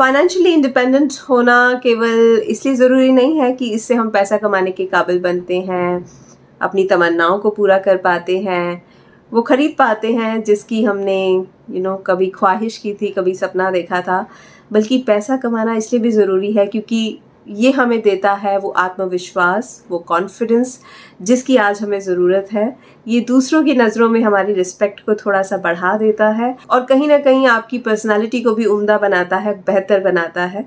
Financially independent होना केवल इसलिए ज़रूरी नहीं है कि इससे हम पैसा कमाने के काबिल बनते हैं, अपनी तमन्नाओं को पूरा कर पाते हैं, वो ख़रीद पाते हैं जिसकी हमने कभी ख्वाहिश की थी, कभी सपना देखा था। बल्कि पैसा कमाना इसलिए भी ज़रूरी है क्योंकि ये हमें देता है वो आत्मविश्वास, वो कॉन्फिडेंस जिसकी आज हमें ज़रूरत है। ये दूसरों की नज़रों में हमारी रिस्पेक्ट को थोड़ा सा बढ़ा देता है और कहीं ना कहीं आपकी पर्सनालिटी को भी उम्दा बनाता है, बेहतर बनाता है।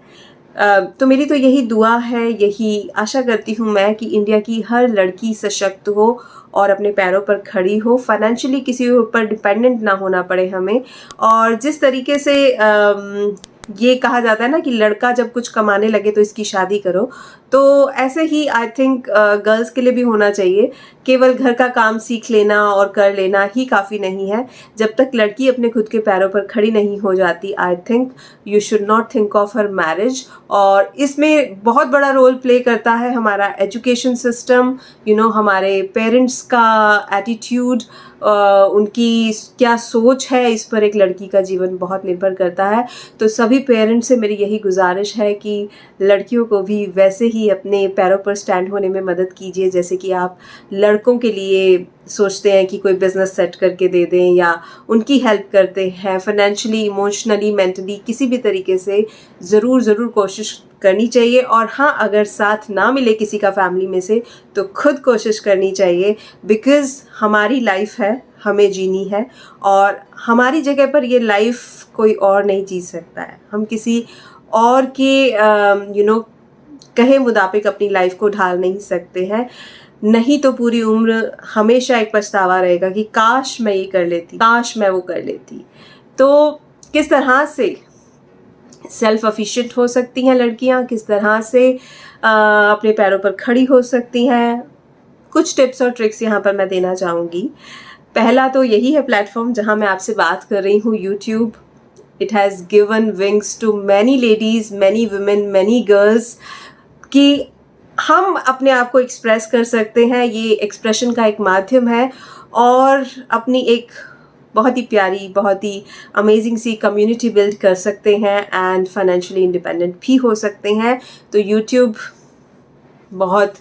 तो मेरी तो यही दुआ है, यही आशा करती हूँ मैं कि इंडिया की हर लड़की सशक्त हो और अपने पैरों पर खड़ी हो, फाइनेंशियली किसी के ऊपर डिपेंडेंट ना होना पड़े हमें। और जिस तरीके से ये कहा जाता है ना कि लड़का जब कुछ कमाने लगे तो इसकी शादी करो, तो ऐसे ही आई थिंक गर्ल्स के लिए भी होना चाहिए। केवल घर का काम सीख लेना और कर लेना ही काफ़ी नहीं है। जब तक लड़की अपने खुद के पैरों पर खड़ी नहीं हो जाती, I think you should not think of her marriage. और इसमें बहुत बड़ा रोल प्ले करता है हमारा एजुकेशन सिस्टम, हमारे पेरेंट्स का एटीट्यूड, उनकी क्या सोच है, इस पर एक लड़की का जीवन बहुत निर्भर करता है। तो सभी पेरेंट्स से मेरी यही गुजारिश है कि लड़कियों को भी वैसे ही अपने पैरों पर स्टैंड होने में मदद कीजिए जैसे कि आप लड़कों के लिए सोचते हैं कि कोई बिजनेस सेट करके दे दें या उनकी हेल्प करते हैं फाइनेंशियली, इमोशनली, मेंटली, किसी भी तरीके से ज़रूर कोशिश करनी चाहिए। और हाँ, अगर साथ ना मिले किसी का फैमिली में से तो खुद कोशिश करनी चाहिए, बिकॉज़ हमारी लाइफ है, हमें जीनी है और हमारी जगह पर ये लाइफ कोई और नहीं जी सकता है। हम किसी और के कहे मुताबिक अपनी लाइफ को ढाल नहीं सकते हैं, नहीं तो पूरी उम्र हमेशा एक पछतावा रहेगा कि काश मैं ये कर लेती, काश मैं वो कर लेती। तो किस तरह से सेल्फ एफिशिएंट हो सकती हैं लड़कियां, किस तरह से अपने पैरों पर खड़ी हो सकती हैं, कुछ टिप्स और ट्रिक्स यहाँ पर मैं देना चाहूँगी। पहला तो यही है प्लेटफॉर्म जहाँ मैं आपसे बात कर रही हूँ, YouTube. It has given wings to many ladies, many women, many girls, कि हम अपने आप को एक्सप्रेस कर सकते हैं। ये एक्सप्रेशन का एक माध्यम है और अपनी एक बहुत ही प्यारी, बहुत ही अमेजिंग सी कम्युनिटी बिल्ड कर सकते हैं एंड फाइनेंशियली इंडिपेंडेंट भी हो सकते हैं। तो यूट्यूब बहुत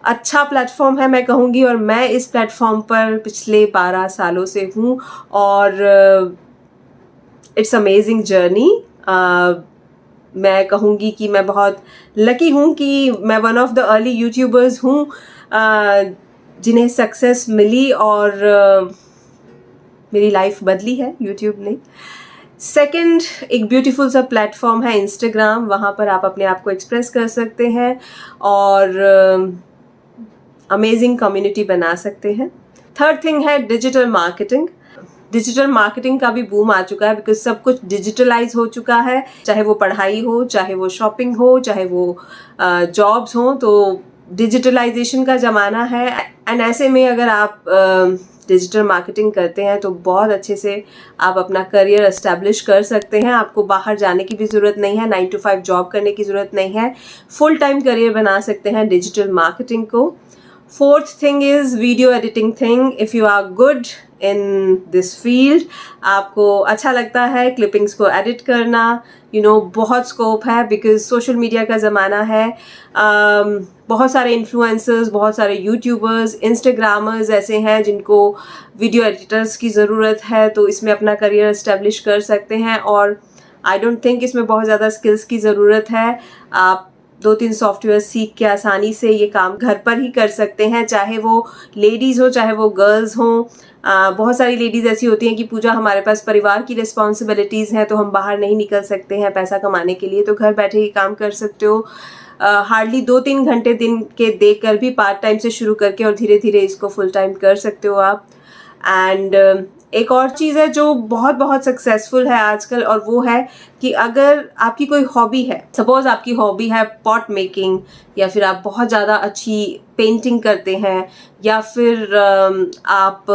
अच्छा प्लेटफॉर्म है मैं कहूँगी, और मैं इस प्लेटफॉर्म पर पिछले 12 सालों से हूँ और इट्स अमेजिंग जर्नी। मैं कहूँगी कि मैं बहुत लकी हूँ कि मैं one of the early YouTubers हूँ जिन्हें सक्सेस मिली और मेरी लाइफ बदली है यूट्यूब ने। सेकंड, एक ब्यूटीफुल सा प्लेटफॉर्म है इंस्टाग्राम, वहाँ पर आप अपने आप को एक्सप्रेस कर सकते हैं और अमेजिंग कम्युनिटी बना सकते हैं। थर्ड थिंग है डिजिटल मार्केटिंग। डिजिटल मार्केटिंग का भी बूम आ चुका है बिकॉज सब कुछ डिजिटलाइज हो चुका है, चाहे वो पढ़ाई हो, चाहे वो शॉपिंग हो, चाहे वो जॉब्स हो, तो डिजिटलाइजेशन का ज़माना है। एंड ऐसे में अगर आप डिजिटल मार्केटिंग करते हैं तो बहुत अच्छे से आप अपना करियर एस्टैब्लिश कर सकते हैं। आपको बाहर जाने की भी ज़रूरत नहीं है, 9 to 5 जॉब करने की ज़रूरत नहीं है, फुल टाइम करियर बना सकते हैं डिजिटल मार्केटिंग को। Fourth thing is video editing thing. If you are good in this field, आपको अच्छा लगता है क्लिपिंग्स को एडिट करना, बहुत स्कोप है बिकॉज सोशल मीडिया का ज़माना है। बहुत सारे इन्फ्लुएंसर्स, बहुत सारे यूट्यूबर्स, इंस्टाग्रामर्स ऐसे हैं जिनको वीडियो एडिटर्स की ज़रूरत है, तो इसमें अपना करियर एस्टेब्लिश कर सकते हैं। और आई डोंट थिंक इसमें बहुत ज़्यादा स्किल्स की ज़रूरत है। आप 2-3 सॉफ्टवेयर सीख के आसानी से ये काम घर पर ही कर सकते हैं, चाहे वो लेडीज़ हो, चाहे वो गर्ल्स हों। बहुत सारी लेडीज़ ऐसी होती हैं कि पूजा हमारे पास परिवार की रिस्पॉन्सिबिलिटीज़ हैं तो हम बाहर नहीं निकल सकते हैं पैसा कमाने के लिए, तो घर बैठे ही काम कर सकते हो। हार्डली 2-3 घंटे दिन के देकर भी पार्ट टाइम से शुरू करके और धीरे धीरे इसको फुल टाइम कर सकते हो आप। एंड एक और चीज़ है जो बहुत बहुत सक्सेसफुल है आजकल, और वो है कि अगर आपकी कोई हॉबी है, सपोज आपकी हॉबी है पॉट मेकिंग, या फिर आप बहुत ज़्यादा अच्छी पेंटिंग करते हैं, या फिर आप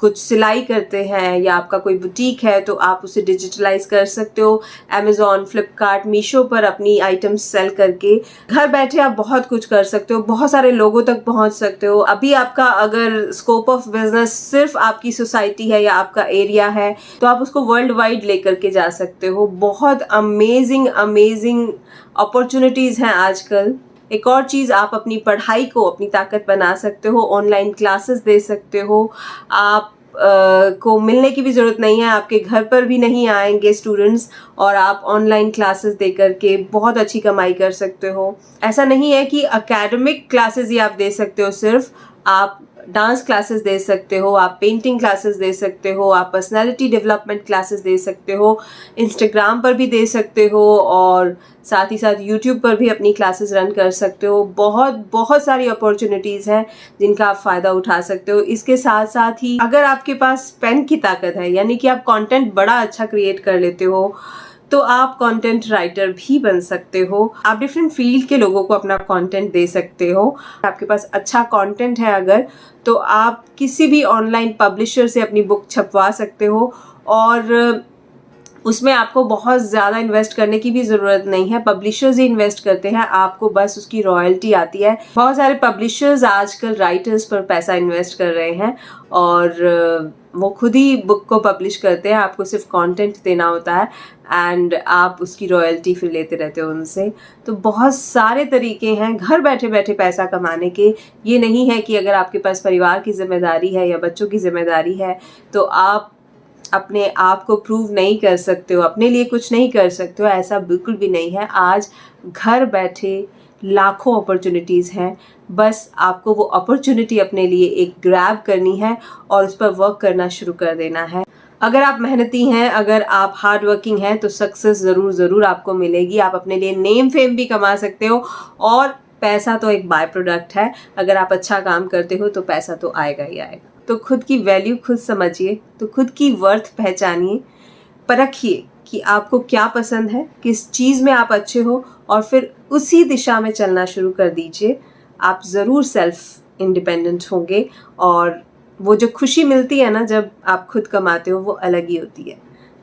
कुछ सिलाई करते हैं या आपका कोई बुटीक है तो आप उसे डिजिटलाइज कर सकते हो। अमेज़ॉन, फ्लिपकार्ट, मीशो पर अपनी आइटम्स सेल करके घर बैठे आप बहुत कुछ कर सकते हो, बहुत सारे लोगों तक पहुंच सकते हो। अभी आपका अगर स्कोप ऑफ बिजनेस सिर्फ आपकी सोसाइटी है या आपका एरिया है तो आप उसको वर्ल्ड वाइड लेकर के जा सकते हो। बहुत अमेजिंग अपॉर्चुनिटीज़ हैं आजकल। एक और चीज़, आप अपनी पढ़ाई को अपनी ताकत बना सकते हो, ऑनलाइन क्लासेस दे सकते हो। आप को मिलने की भी ज़रूरत नहीं है, आपके घर पर भी नहीं आएंगे स्टूडेंट्स और आप ऑनलाइन क्लासेस दे करके बहुत अच्छी कमाई कर सकते हो। ऐसा नहीं है कि एकेडमिक क्लासेस ही आप दे सकते हो, सिर्फ आप डांस क्लासेस दे सकते हो, आप पेंटिंग क्लासेस दे सकते हो, आप पर्सनालिटी डेवलपमेंट क्लासेस दे सकते हो, इंस्टाग्राम पर भी दे सकते हो और साथ ही साथ यूट्यूब पर भी अपनी क्लासेस रन कर सकते हो। बहुत सारी अपॉर्चुनिटीज़ हैं जिनका आप फ़ायदा उठा सकते हो। इसके साथ साथ ही अगर आपके पास पेन की ताकत है, यानी कि आप कंटेंट बड़ा अच्छा क्रिएट कर लेते हो, तो आप कंटेंट राइटर भी बन सकते हो। आप डिफरेंट फील्ड के लोगों को अपना कंटेंट दे सकते हो। आपके पास अच्छा कंटेंट है अगर, तो आप किसी भी ऑनलाइन पब्लिशर से अपनी बुक छपवा सकते हो और उसमें आपको बहुत ज़्यादा इन्वेस्ट करने की भी ज़रूरत नहीं है। पब्लिशर्स ही इन्वेस्ट करते हैं, आपको बस उसकी रॉयल्टी आती है। बहुत सारे पब्लिशर्स आजकल राइटर्स पर पैसा इन्वेस्ट कर रहे हैं और वो खुद ही बुक को पब्लिश करते हैं, आपको सिर्फ कंटेंट देना होता है एंड आप उसकी रॉयल्टी फिर लेते रहते हो उनसे। तो बहुत सारे तरीके हैं घर बैठे बैठे पैसा कमाने के। ये नहीं है कि अगर आपके पास परिवार की जिम्मेदारी है या बच्चों की जिम्मेदारी है तो आप अपने आप को प्रूव नहीं कर सकते हो, अपने लिए कुछ नहीं कर सकते हो। ऐसा बिल्कुल भी नहीं है। आज घर बैठे लाखों अपॉर्चुनिटीज़ हैं, बस आपको वो अपॉर्चुनिटी अपने लिए एक ग्रैब करनी है और उस पर वर्क करना शुरू कर देना है। अगर आप मेहनती हैं, अगर आप हार्ड वर्किंग हैं तो सक्सेस ज़रूर आपको मिलेगी। आप अपने लिए नेम फेम भी कमा सकते हो और पैसा तो एक बाय प्रोडक्ट है। अगर आप अच्छा काम करते हो तो पैसा तो आएगा ही आएगा। तो खुद की वैल्यू खुद समझिए, तो खुद की वर्थ पहचानिए, परखिए कि आपको क्या पसंद है, किस चीज़ में आप अच्छे हो और फिर उसी दिशा में चलना शुरू कर दीजिए। आप ज़रूर सेल्फ इंडिपेंडेंट होंगे और वो जो खुशी मिलती है ना जब आप खुद कमाते हो, वो अलग ही होती है।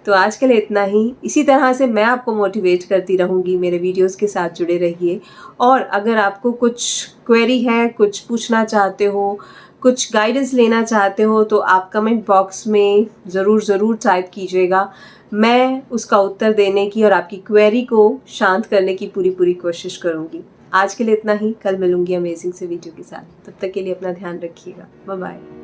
तो आज के लिए इतना ही। इसी तरह से मैं आपको मोटिवेट करती रहूँगी, मेरे वीडियोस के साथ जुड़े रहिए। और अगर आपको कुछ क्वेरी है, कुछ पूछना चाहते हो, कुछ गाइडेंस लेना चाहते हो तो आप कमेंट बॉक्स में ज़रूर टाइप कीजिएगा। मैं उसका उत्तर देने की और आपकी क्वेरी को शांत करने की पूरी कोशिश करूँगी। आज के लिए इतना ही। कल मिलूँगी अमेजिंग से वीडियो के साथ। तब तक के लिए अपना ध्यान रखिएगा। Bye bye.